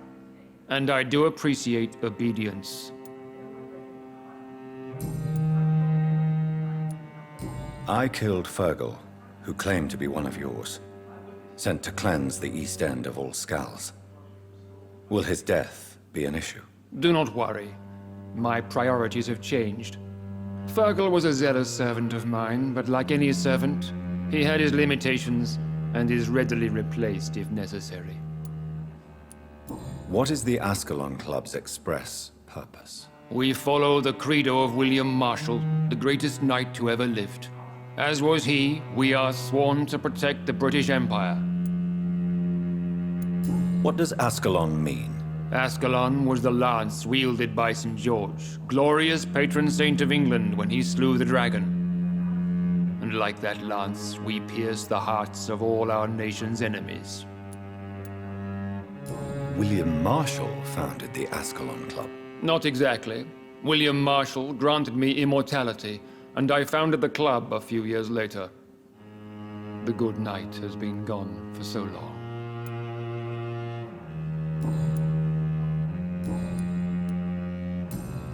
and I do appreciate obedience. I killed Fergal, who claimed to be one of yours, sent to cleanse the East End of all skulls. Will his death be an issue? Do not worry. My priorities have changed. Fergal was a zealous servant of mine, but like any servant, he had his limitations and is readily replaced if necessary. What is the Ascalon Club's express purpose? We follow the credo of William Marshall, the greatest knight who ever lived. As was he, we are sworn to protect the British Empire. What does Ascalon mean? Ascalon was the lance wielded by St. George, glorious patron saint of England when he slew the dragon. And like that lance, we pierce the hearts of all our nation's enemies. William Marshall founded the Ascalon Club. Not exactly. William Marshall granted me immortality, and I founded the club a few years later. The good knight has been gone for so long.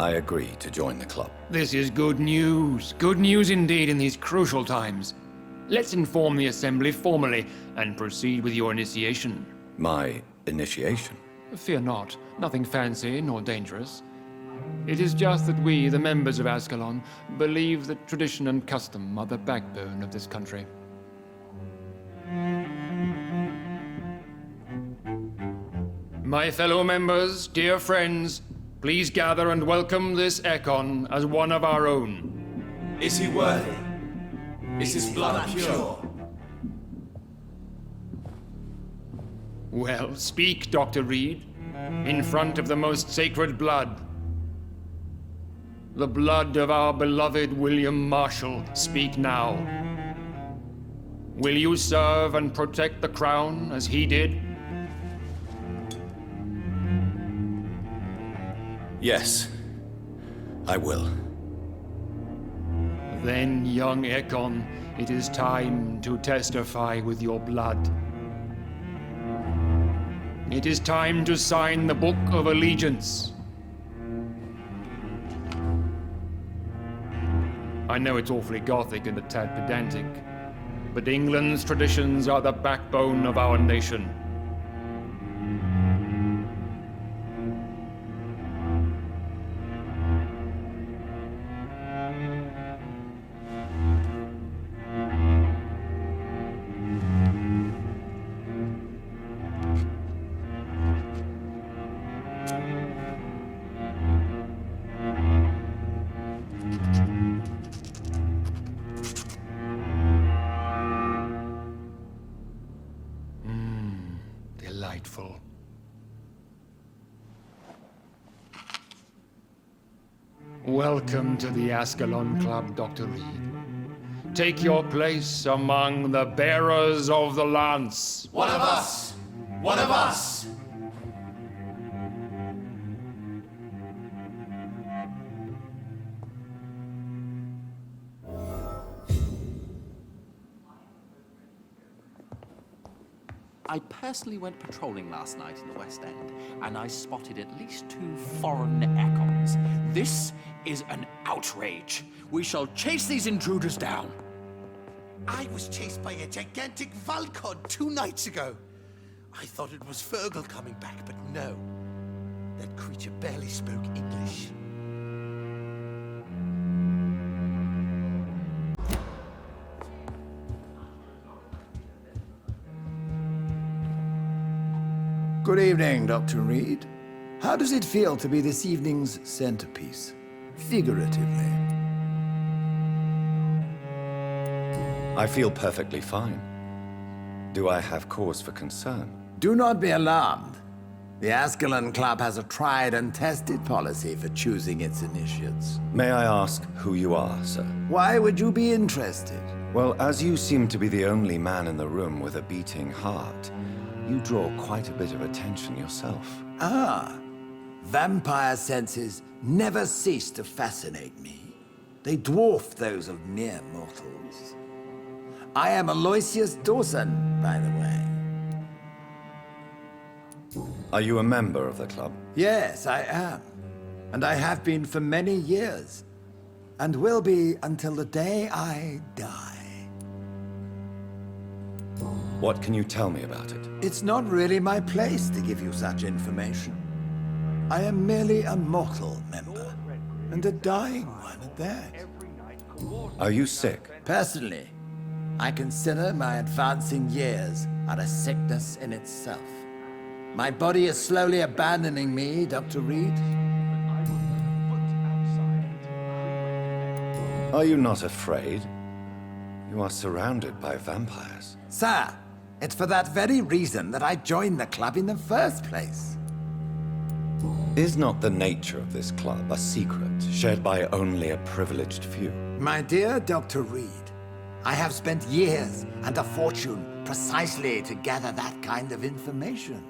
I agree to join the club. This is good news. Good news indeed in these crucial times. Let's inform the Assembly formally and proceed with your initiation. My initiation? Fear not. Nothing fancy nor dangerous. It is just that we, the members of Ascalon, believe that tradition and custom are the backbone of this country. My fellow members, dear friends, please gather and welcome this Ekon as one of our own. Is he worthy? Is his blood pure? Well, speak, Dr. Reed, in front of the most sacred blood. The blood of our beloved William Marshall, speak now. Will you serve and protect the crown as he did? Yes, I will. Then, young Ekon, it is time to testify with your blood. It is time to sign the Book of Allegiance. I know it's awfully gothic and a tad pedantic, but England's traditions are the backbone of our nation. Delightful. Welcome to the Ascalon Club, Dr. Reed. Take your place among the bearers of the lance. One of us! One of us! I personally went patrolling last night in the West End, and I spotted at least 2 foreign Ekons. This is an outrage. We shall chase these intruders down. I was chased by a gigantic Valcod 2 nights ago. I thought it was Fergal coming back, but no. That creature barely spoke English. Good evening, Dr. Reed. How does it feel to be this evening's centerpiece, figuratively? I feel perfectly fine. Do I have cause for concern? Do not be alarmed. The Ascalon Club has a tried and tested policy for choosing its initiates. May I ask who you are, sir? Why would you be interested? Well, as you seem to be the only man in the room with a beating heart, you draw quite a bit of attention yourself. Ah, vampire senses never cease to fascinate me. They dwarf those of mere mortals. I am Aloysius Dawson, by the way. Are you a member of the club? Yes, I am. And I have been for many years. And will be until the day I die. What can you tell me about it? It's not really my place to give you such information. I am merely a mortal member, and a dying one at that. Are you sick? Personally, I consider my advancing years are a sickness in itself. My body is slowly abandoning me, Dr. Reed. Are you not afraid? You are surrounded by vampires. Sir, it's for that very reason that I joined the club in the first place. Is not the nature of this club a secret shared by only a privileged few? My dear Dr. Reed, I have spent years and a fortune precisely to gather that kind of information.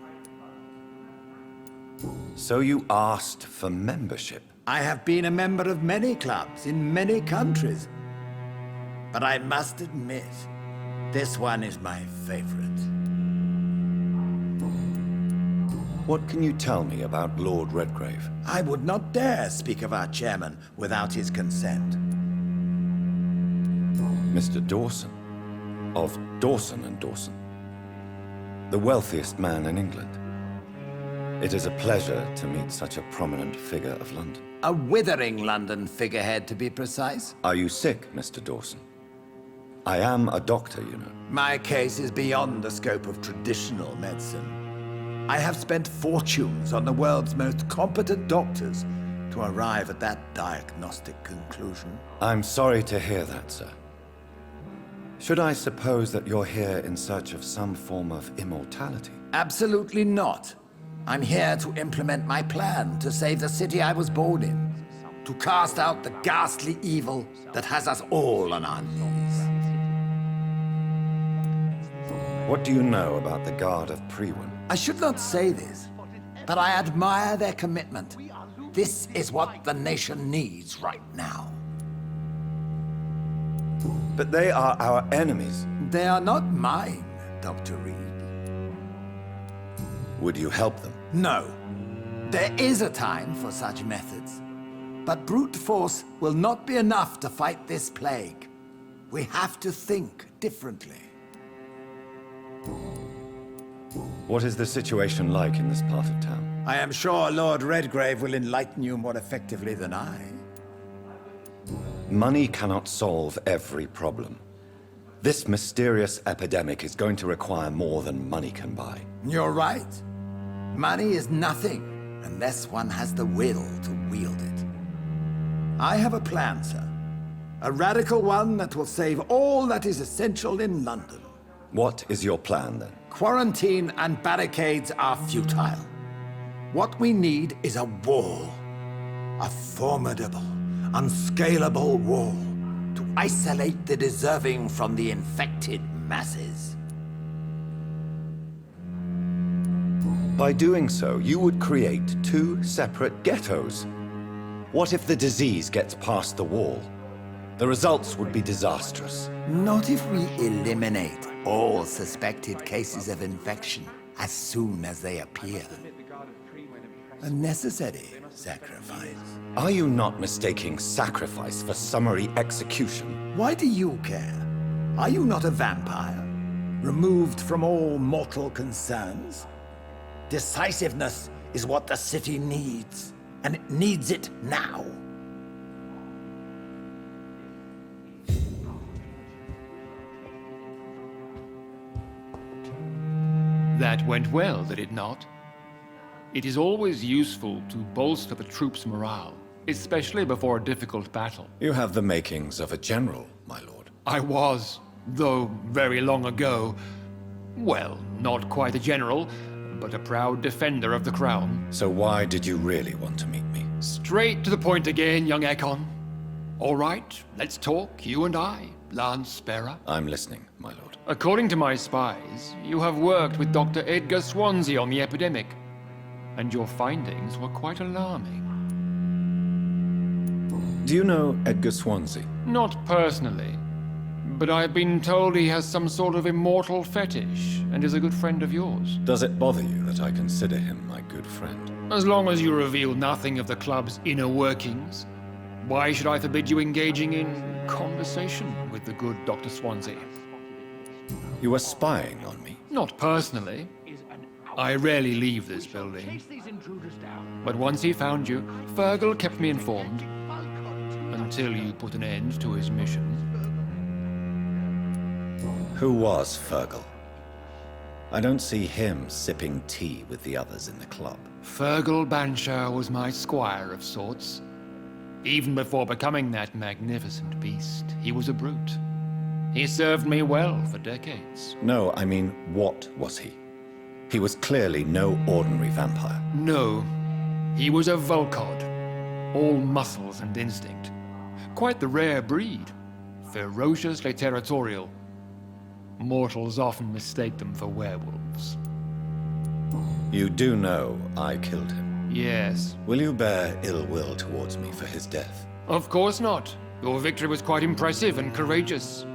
So you asked for membership? I have been a member of many clubs in many countries. But I must admit, this one is my favorite. What can you tell me about Lord Redgrave? I would not dare speak of our chairman without his consent. Mr. Dawson, of Dawson and Dawson, the wealthiest man in England. It is a pleasure to meet such a prominent figure of London. A withering London figurehead, to be precise. Are you sick, Mr. Dawson? I am a doctor, you know. My case is beyond the scope of traditional medicine. I have spent fortunes on the world's most competent doctors to arrive at that diagnostic conclusion. I'm sorry to hear that, sir. Should I suppose that you're here in search of some form of immortality? Absolutely not. I'm here to implement my plan to save the city I was born in, to cast out the ghastly evil that has us all on our knees. What do you know about the Guard of Priwen? I should not say this, but I admire their commitment. This is what the nation needs right now. But they are our enemies. They are not mine, Dr. Reed. Would you help them? No. There is a time for such methods. But brute force will not be enough to fight this plague. We have to think differently. What is the situation like in this part of town? I am sure Lord Redgrave will enlighten you more effectively than I. Money cannot solve every problem. This mysterious epidemic is going to require more than money can buy. You're right. Money is nothing unless one has the will to wield it. I have a plan, sir. A radical one that will save all that is essential in London. What is your plan, then? Quarantine and barricades are futile. What we need is a wall. A formidable, unscalable wall to isolate the deserving from the infected masses. By doing so, you would create two separate ghettos. What if the disease gets past the wall? The results would be disastrous. Not if we eliminate all suspected cases of infection as soon as they appear. A necessary sacrifice. Are you not mistaking sacrifice for summary execution? Why do you care? Are you not a vampire? Removed from all mortal concerns? Decisiveness is what the city needs, and it needs it now. That went well, did it not? It is always useful to bolster the troops' morale, especially before a difficult battle. You have the makings of a general, my lord. I was, though very long ago, well, not quite a general, but a proud defender of the crown. So why did you really want to meet me? Straight to the point again, young Ekon. All right, let's talk, you and I, Lance Sparrow. I'm listening, my lord. According to my spies, you have worked with Dr. Edgar Swansea on the epidemic, and your findings were quite alarming. Do you know Edgar Swansea? Not personally, but I've been told he has some sort of immortal fetish and is a good friend of yours. Does it bother you that I consider him my good friend? As long as you reveal nothing of the club's inner workings, why should I forbid you engaging in conversation with the good Dr. Swansea? You were spying on me? Not personally. I rarely leave this building. But once he found you, Fergal kept me informed. Until you put an end to his mission. Who was Fergal? I don't see him sipping tea with the others in the club. Fergal Banshire was my squire of sorts. Even before becoming that magnificent beast, he was a brute. He served me well for decades. No, I mean, what was he? He was clearly no ordinary vampire. No. He was a Volcod, all muscles and instinct. Quite the rare breed, ferociously territorial. Mortals often mistake them for werewolves. You do know I killed him. Yes. Will you bear ill will towards me for his death? Of course not. Your victory was quite impressive and courageous.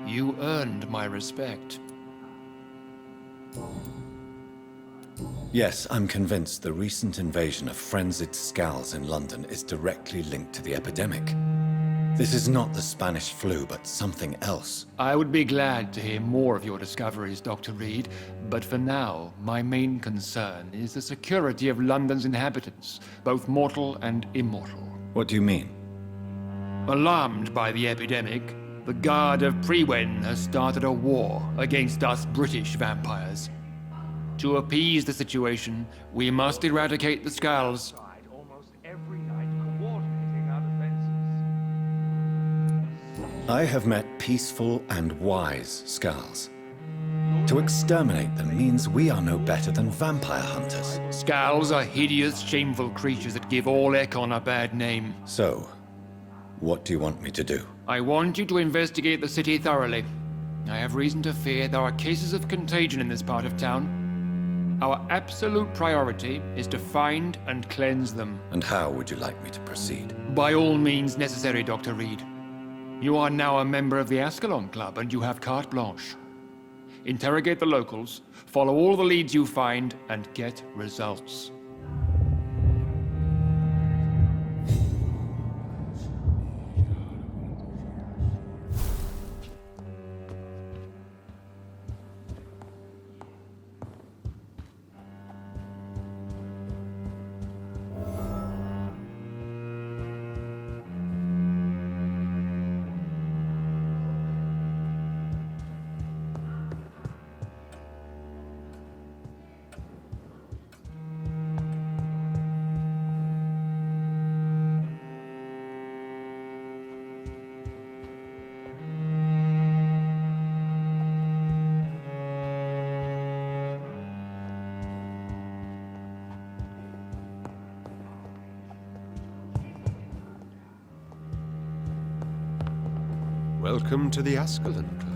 You earned my respect. Yes, I'm convinced the recent invasion of frenzied scowls in London is directly linked to the epidemic. This is not the Spanish flu, but something else. I would be glad to hear more of your discoveries, Dr. Reed, but for now, my main concern is the security of London's inhabitants, both mortal and immortal. What do you mean? Alarmed by the epidemic, the Guard of Prewen has started a war against us British vampires. To appease the situation, we must eradicate the Skulls. I have met peaceful and wise Skulls. To exterminate them means we are no better than vampire hunters. Skulls are hideous, shameful creatures that give all Ekon a bad name. So, what do you want me to do? I want you to investigate the city thoroughly. I have reason to fear there are cases of contagion in this part of town. Our absolute priority is to find and cleanse them. And how would you like me to proceed? By all means necessary, Dr. Reed. You are now a member of the Ascalon Club, and you have carte blanche. Interrogate the locals, follow all the leads you find, and get results. Welcome to the Ascalon Club.